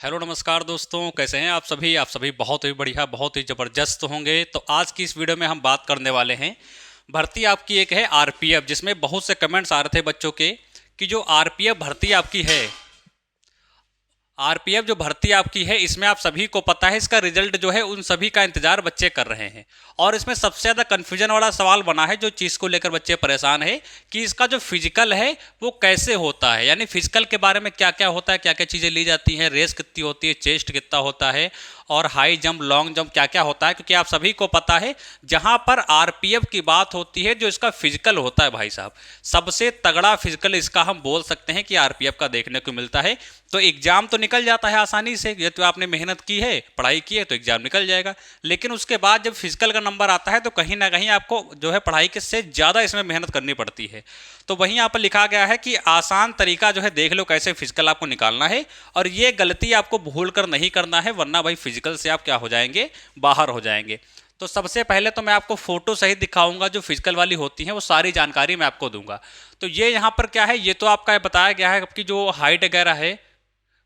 Hello नमस्कार दोस्तों, कैसे हैं आप सभी बहुत ही बढ़िया, बहुत ही ज़बरदस्त होंगे। तो आज की इस वीडियो में हम बात करने वाले हैं भर्ती आपकी एक है आरपीएफ, जिसमें बहुत से कमेंट्स आ रहे थे बच्चों के कि जो आरपीएफ भर्ती आपकी है, आरपीएफ जो भर्ती आपकी है, इसमें आप सभी को पता है इसका रिजल्ट जो है उन सभी का इंतजार बच्चे कर रहे हैं। और इसमें सबसे ज़्यादा कन्फ्यूजन वाला सवाल बना है, जो चीज़ को लेकर बच्चे परेशान है कि इसका जो फिजिकल है वो कैसे होता है, यानी फिजिकल के बारे में क्या क्या होता है, क्या क्या चीज़ें ली जाती हैं, रेस कितनी होती है, चेस्ट कितना होता है और हाई जंप लॉन्ग जंप क्या क्या होता है। क्योंकि आप सभी को पता है जहां पर आरपीएफ की बात होती है, जो इसका फिजिकल होता है भाई साहब, सबसे तगड़ा फिजिकल इसका हम बोल सकते हैं कि आरपीएफ का देखने को मिलता है। तो एग्जाम तो निकल जाता है आसानी से, ये तो आपने मेहनत की है, पढ़ाई की है तो एग्जाम निकल जाएगा। लेकिन उसके बाद जब फिजिकल का नंबर आता है तो कहीं ना कहीं आपको जो है पढ़ाई के से ज़्यादा इसमें मेहनत करनी पड़ती है। तो वहीं यहाँ पर लिखा गया है कि आसान तरीका जो है देख लो कैसे फिजिकल आपको निकालना है, और ये गलती आपको भूल कर नहीं करना है, वरना भाई फिजिकल से आप क्या हो जाएंगे, बाहर हो जाएंगे। तो सबसे पहले तो मैं आपको फोटो सहित दिखाऊंगा, जो फिजिकल वाली होती है वो सारी जानकारी मैं आपको दूंगा। तो ये यहाँ पर क्या है, ये तो आपका बताया गया है आपकी जो हाइट वगैरह है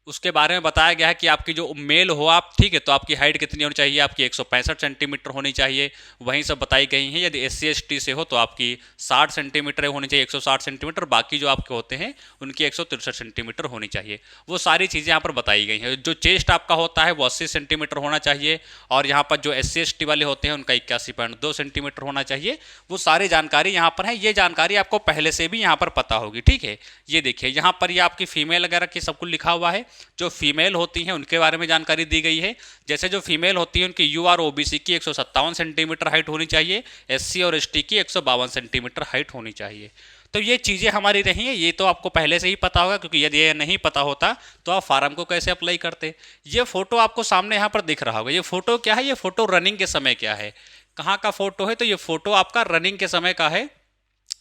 उसके बारे में बताया गया है कि आपकी जो मेल हो आप, ठीक है, तो आपकी हाइट कितनी होनी चाहिए, आपकी 165 सेंटीमीटर होनी चाहिए, वहीं सब बताई गई हैं। यदि SC ST से हो तो आपकी 60 सेंटीमीटर होनी चाहिए, 160 सेंटीमीटर, बाकी जो आपके होते हैं उनकी 163 सेंटीमीटर होनी चाहिए। वो सारी चीज़ें यहाँ पर बताई गई हैं। जो चेस्ट आपका होता है वो 80 सेंटीमीटर होना चाहिए, और यहाँ पर जो SC ST वाले होते हैं उनका 81.2 सेंटीमीटर होना चाहिए। वो सारी जानकारी यहाँ पर है, ये जानकारी आपको पहले से भी यहाँ पर पता होगी, ठीक है। ये देखिए यहाँ पर ये आपकी फीमेल वगैरह की सब कुछ लिखा हुआ है। जो फीमेल होती हैं उनके बारे में जानकारी दी गई है। जैसे जो फीमेल होती है उनकी यू आर ओबीसी की 157 सेंटीमीटर हाइट होनी चाहिए, SC और ST की 152 सेंटीमीटर हाइट होनी चाहिए। तो ये चीज़ें हमारी रही हैं, ये तो आपको पहले से ही पता होगा, क्योंकि यदि ये नहीं पता होता तो आप फार्म को कैसे अप्लाई करते। ये फोटो आपको सामने यहाँ पर दिख रहा होगा, ये फोटो क्या है, ये फोटो रनिंग के समय क्या है, कहाँ का फोटो है, तो ये फोटो आपका रनिंग के समय का है,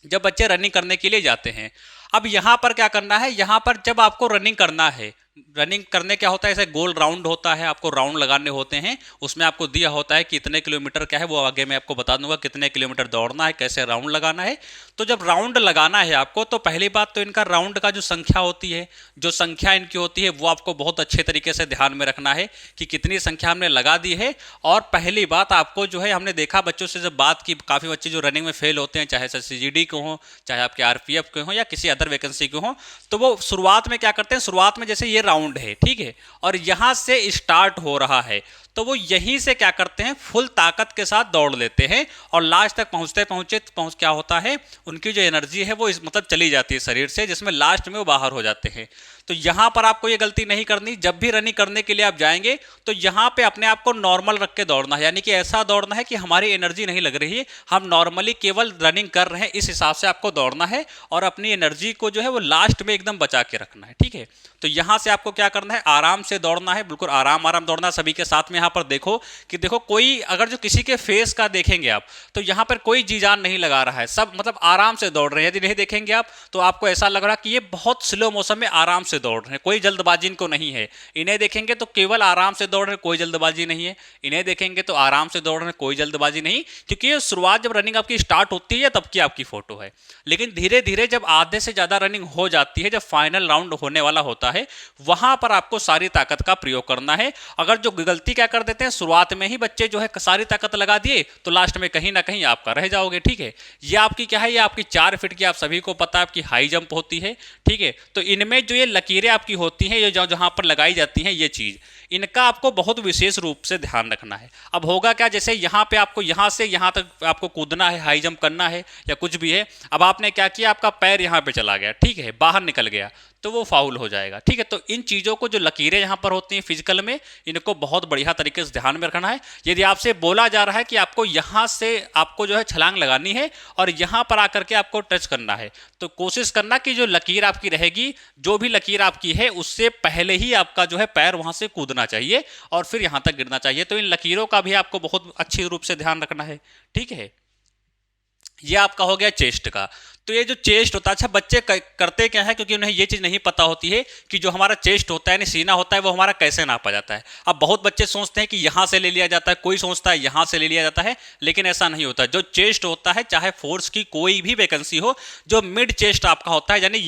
जब बच्चे रनिंग करने के लिए जाते हैं। अब यहाँ पर क्या करना है, यहाँ पर जब आपको रनिंग करना है, रनिंग करने क्या होता है, ऐसे गोल राउंड होता है, आपको राउंड लगाने होते हैं, उसमें आपको दिया होता है कि इतने किलोमीटर क्या है, वो आगे मैं आपको बता दूंगा कितने किलोमीटर दौड़ना है, कैसे राउंड लगाना है। तो जब राउंड लगाना है आपको, तो पहली बात तो इनका राउंड का जो संख्या होती है, जो संख्या इनकी होती है, वो आपको बहुत अच्छे तरीके से ध्यान में रखना है कि कितनी संख्या हमने लगा दी है। और पहली बात आपको जो है, हमने देखा बच्चों से जब बात की, काफ़ी बच्चे जो रनिंग में फेल होते हैं, चाहे CGD के हों, चाहे आपके आरपीएफ के हों या किसी अदर वैकेंसी के हों, तो वो शुरुआत में क्या करते हैं, शुरुआत में जैसे ये राउंड है, ठीक है, और यहां से स्टार्ट हो रहा है, तो वो यहीं से क्या करते हैं, फुल ताकत के साथ दौड़ लेते हैं, और लास्ट तक पहुंच क्या होता है, उनकी जो एनर्जी है वो मतलब चली जाती है शरीर से, जिसमें लास्ट में वो बाहर हो जाते हैं। तो यहां पर आपको ये गलती नहीं करनी, जब भी रनिंग करने के लिए आप जाएंगे तो यहां पे अपने आप को नॉर्मल रख के दौड़ना है, यानी कि ऐसा दौड़ना है कि हमारी एनर्जी नहीं लग रही है, हम नॉर्मली केवल रनिंग कर रहे हैं, इस हिसाब से आपको दौड़ना है, और अपनी एनर्जी को जो है वो लास्ट में एकदम बचा के रखना है, ठीक है। तो यहां से आपको क्या करना है, आराम से दौड़ना है, बिल्कुल आराम आराम दौड़ना। सभी के साथ में यहाँ पर देखो कि देखो कोई अगर जो किसी के फेस का देखेंगे आप, तो यहाँ पर कोई जी जान नहीं लगा रहा है, सब मतलब आराम से दौड़ रहे हैं। यदि नहीं देखेंगे आप तो आपको ऐसा लग रहा है कि ये बहुत स्लो मोशन में आराम से दौड़ रहे हैं, कोई जल्दबाजी इनको नहीं है। इन्हें देखेंगे तो केवल आराम से दौड़ रहे हैं, कोई जल्दबाजी नहीं है। इन्हें देखेंगे तो आराम से दौड़ रहे हैं, कोई जल्दबाजी नहीं, क्योंकि ये शुरुआत जब रनिंग आपकी स्टार्ट होती है तब की आपकी फोटो है। लेकिन धीरे धीरे जब आधे से ज्यादा रनिंग हो जाती है, जब फाइनल राउंड होने वाला होता है, वहां पर आपको सारी ताकत का प्रयोग करना है। अगर जो गलती क्या कर देते हैं, शुरुआत में ही बच्चे जो है सारी ताकत लगा दिए, तो लास्ट में कहीं ना कहीं आपका रह जाओगे, ठीक है। ये आपकी क्या है, ये आपकी 4 फीट की, आप सभी को पता है, आपकी हाई जंप होती है, ठीक है। तो इनमें जो ये लकीरें आपकी होती हैं, ये जहां पर लगाई जाती हैं, ये चीज, इनका आपको बहुत विशेष रूप से ध्यान रखना है। अब होगा क्या, जैसे यहाँ पे आपको यहाँ से यहाँ तक आपको कूदना है, हाई जंप करना है या कुछ भी है, अब आपने क्या किया, आपका पैर यहाँ पे चला गया, ठीक है, बाहर निकल गया, तो वो फाउल हो जाएगा, ठीक है। तो इन चीज़ों को, जो लकीरें यहाँ पर होती हैं फिजिकल में, इनको बहुत बढ़िया तरीके से ध्यान में रखना है। यदि आपसे बोला जा रहा है कि आपको यहाँ से आपको जो है छलांग लगानी है और यहाँ पर आकर के आपको टच करना है, तो कोशिश करना कि जो लकीर आपकी रहेगी, जो भी लकीर आपकी है, उससे पहले ही आपका जो है पैर वहाँ से कूदना चाहिए और फिर यहाँ तक गिरना चाहिए। तो इन लकीरों का भी आपको बहुत अच्छी रूप से ध्यान रखना है, ठीक है। ये आपका हो गया चेस्ट का। तो ये जो चेस्ट होता है, अच्छा बच्चे करते क्या है, क्योंकि उन्हें ये चीज़ नहीं पता होती है कि जो हमारा चेस्ट होता है यानी सीना होता है, वो हमारा कैसे नापा जाता है। अब बहुत बच्चे सोचते हैं कि यहाँ से ले लिया जाता है, कोई सोचता है यहाँ से ले लिया जाता है, लेकिन ऐसा नहीं होता। जो चेस्ट होता है, चाहे फोर्स की कोई भी वैकेंसी हो, जो मिड चेस्ट आपका होता है, यानी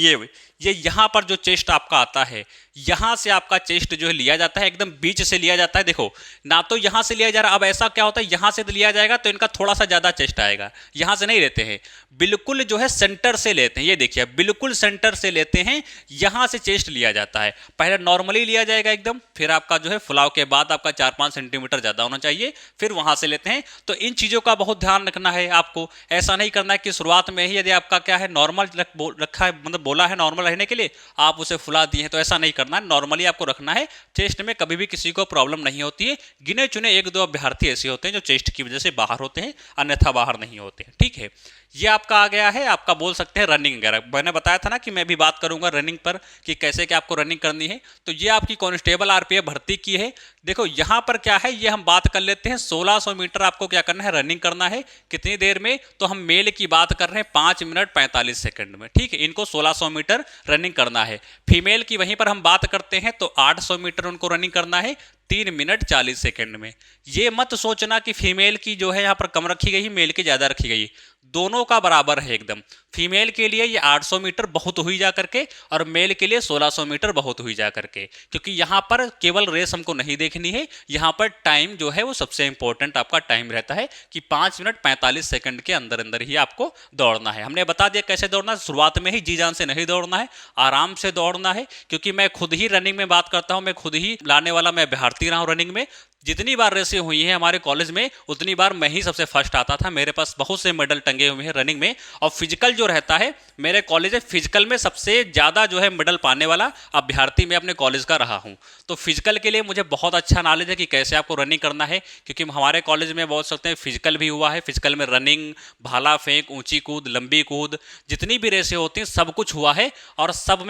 ये यहाँ पर जो चेस्ट आपका आता है, यहाँ से आपका चेस्ट जो है लिया जाता है, एकदम बीच से लिया जाता है। देखो ना तो यहाँ से लिया जा रहा, अब ऐसा क्या होता है, यहाँ से लिया जाएगा तो इनका थोड़ा सा ज़्यादा चेस्ट आएगा, यहाँ से नहीं लेते हैं, बिल्कुल जो है सेंटर से लेते हैं। ये देखिए बिल्कुल सेंटर से लेते हैं, यहाँ से चेस्ट लिया जाता है। पहले नॉर्मली लिया जाएगा एकदम, फिर आपका जो है फुलाव के बाद आपका 4-5 सेंटीमीटर ज़्यादा होना चाहिए, फिर वहाँ से लेते हैं। तो इन चीज़ों का बहुत ध्यान रखना है आपको। ऐसा नहीं करना है कि शुरुआत में ही यदि आपका क्या है नॉर्मल रखा है, मतलब बोला है नॉर्मल रहने के लिए, आप उसे फुला दिए हैं, तो ऐसा नहीं करना है। नॉर्मली आपको रखना है। चेस्ट में कभी भी किसी को प्रॉब्लम नहीं होती है। गिने चुने 1-2 अभ्यर्थी ऐसे होते हैं जो चेस्ट की वजह से बाहर होते हैं, अन्यथा बाहर नहीं होते हैं। ठीक है, ये आपका आ गया है, आपका बोल सकते हैं रनिंग वगैरह। मैंने बताया था ना कि मैं भी बात करूंगा रनिंग पर कि कैसे क्या आपको रनिंग करनी है। तो ये आपकी कांस्टेबल आरपीएफ भर्ती की है। देखो यहाँ पर क्या है, ये हम बात कर लेते हैं। 1600 मीटर आपको क्या करना है, रनिंग करना है। कितनी देर में, तो हम मेल की बात कर रहे हैं 5 मिनट 45 सेकंड में। ठीक है, इनको 1600 मीटर रनिंग करना है। फीमेल की वहीं पर हम बात करते हैं तो 800 मीटर उनको रनिंग करना है 3 मिनट 40 सेकंड में। ये मत सोचना कि फीमेल की जो है यहाँ पर कम रखी गई, मेल की ज़्यादा रखी गई, दोनों का बराबर है एकदम। फीमेल के लिए ये 800 मीटर बहुत हुई जा करके, और मेल के लिए 1600 मीटर बहुत हुई जा करके, क्योंकि यहाँ पर केवल रेस हमको नहीं देखनी है, यहाँ पर टाइम जो है वो सबसे इंपॉर्टेंट आपका टाइम रहता है कि 5 मिनट 45 सेकंड के अंदर अंदर ही आपको दौड़ना है। हमने बता दिया कैसे दौड़ना है, शुरुआत में ही जी जान से नहीं दौड़ना है, आराम से दौड़ना है। क्योंकि मैं खुद ही रनिंग में बात करता हूँ, मैं खुद ही लाने वाला, मैं अभ्यर्थी रहा हूँ रनिंग में। जितनी बार रेसें हुई हैं हमारे कॉलेज में, उतनी बार मैं ही सबसे फर्स्ट आता था। मेरे पास बहुत से मेडल टंगे हुए हैं रनिंग में। और फिजिकल जो रहता है मेरे कॉलेज में, फिजिकल में सबसे ज़्यादा जो है मेडल पाने वाला अभ्यर्थी मैं अपने कॉलेज का रहा हूँ। तो फिजिकल के लिए मुझे बहुत अच्छा नॉलेज है कि कैसे आपको रनिंग करना है। क्योंकि हमारे कॉलेज में बोल सकते हैं फिजिकल भी हुआ है। फिजिकल में रनिंग, भाला फेंक, ऊंची कूद, लंबी कूद, जितनी भी रेसें होती हैं सब कुछ हुआ है। और सब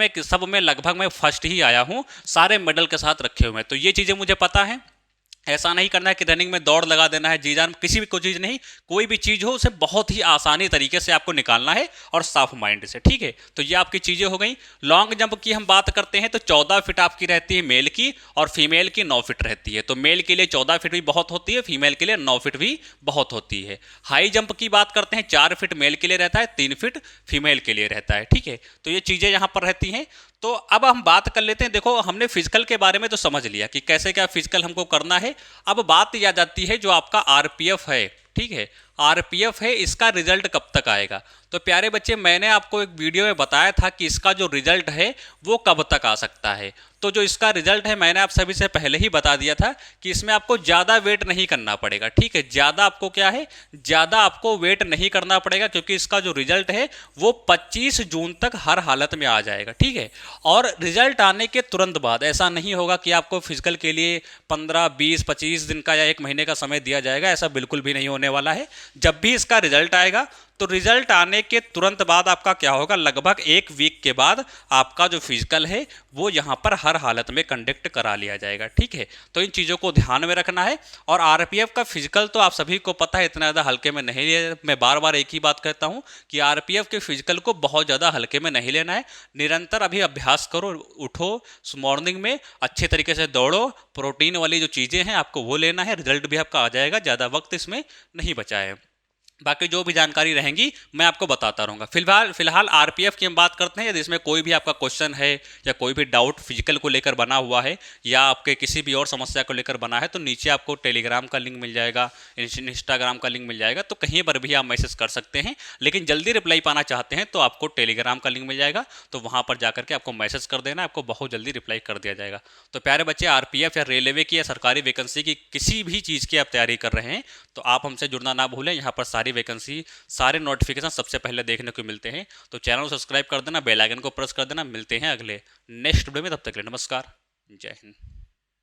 में लगभग मैं फर्स्ट ही आया हूँ, सारे मेडल के साथ रखे हुए हैं। तो ये चीज़ें मुझे पता है। ऐसा नहीं करना है कि रनिंग में दौड़ लगा देना है, जी जान किसी भी कोई चीज़ नहीं। कोई भी चीज़ हो उसे बहुत ही आसानी तरीके से आपको निकालना है और साफ माइंड से। ठीक है, तो ये आपकी चीज़ें हो गई। लॉन्ग जंप की हम बात करते हैं तो 14 फीट आपकी रहती है मेल की, और फीमेल की 9 फीट रहती है। तो मेल के लिए 14 फीट भी बहुत होती है, फीमेल के लिए 9 फीट भी बहुत होती है। हाई जंप की बात करते हैं, 4 फीट मेल के लिए रहता है, 3 फीट फीमेल के लिए रहता है। ठीक है, तो ये चीज़ें यहाँ पर रहती हैं। तो अब हम बात कर लेते हैं। देखो हमने फिजिकल के बारे में तो समझ लिया कि कैसे क्या फिजिकल हमको करना है। अब बात याद आती है जो आपका आरपीएफ है। ठीक है, आरपीएफ है, इसका रिजल्ट कब तक आएगा। तो प्यारे बच्चे, मैंने आपको एक वीडियो में बताया था कि इसका जो रिजल्ट है वो कब तक आ सकता है। तो जो इसका रिजल्ट है मैंने आप सभी से पहले ही बता दिया था कि इसमें आपको ज़्यादा वेट नहीं करना पड़ेगा। ठीक है, ज़्यादा आपको क्या है, ज़्यादा आपको वेट नहीं करना पड़ेगा, क्योंकि इसका जो रिजल्ट है वो 25 जून तक हर हालत में आ जाएगा। ठीक है, और रिजल्ट आने के तुरंत बाद ऐसा नहीं होगा कि आपको फिजिकल के लिए 15, 20, 25 दिन का या 1 महीने का समय दिया जाएगा। ऐसा बिल्कुल भी नहीं होने वाला है। जब भी इसका रिजल्ट आएगा तो रिजल्ट आने के तुरंत बाद आपका क्या होगा, लगभग 1 वीक के बाद आपका जो फिजिकल है वो यहाँ पर हर हालत में कंडक्ट करा लिया जाएगा। ठीक है, तो इन चीज़ों को ध्यान में रखना है। और आरपीएफ का फिजिकल तो आप सभी को पता है, इतना ज़्यादा हल्के में नहीं लिया। मैं बार बार एक ही बात कहता हूँ कि आरपीएफ के फिजिकल को बहुत ज़्यादा हल्के में नहीं लेना है। निरंतर अभी अभ्यास करो, उठो मॉर्निंग में, अच्छे तरीके से दौड़ो, प्रोटीन वाली जो चीज़ें हैं आपको वो लेना है। रिजल्ट भी आपका आ जाएगा, ज़्यादा वक्त इसमें नहीं बचा है। बाकी जो भी जानकारी रहेंगी मैं आपको बताता रहूँगा। फिलहाल आरपीएफ की हम बात करते हैं। यदि इसमें कोई भी आपका क्वेश्चन है या कोई भी डाउट फिजिकल को लेकर बना हुआ है या आपके किसी भी और समस्या को लेकर बना है, तो नीचे आपको टेलीग्राम का लिंक मिल जाएगा, इंस्टाग्राम का लिंक मिल जाएगा, तो कहीं पर भी आप मैसेज कर सकते हैं। लेकिन जल्दी रिप्लाई पाना चाहते हैं तो आपको टेलीग्राम का लिंक मिल जाएगा, तो वहाँ पर जाकर के आपको मैसेज कर देना, आपको बहुत जल्दी रिप्लाई कर दिया जाएगा। तो प्यारे बच्चे, आरपीएफ या रेलवे की या सरकारी वैकेंसी की किसी भी चीज़ की आप तैयारी कर रहे हैं तो आप हमसे जुड़ना ना भूलें। यहाँ पर सारी वैकेंसी, सारे नोटिफिकेशन सबसे पहले देखने को मिलते हैं। तो चैनल को सब्सक्राइब कर देना, बेल आइकन को प्रेस कर देना। मिलते हैं अगले नेक्स्ट वीडियो में, तब तक के लिए नमस्कार, जय हिंद।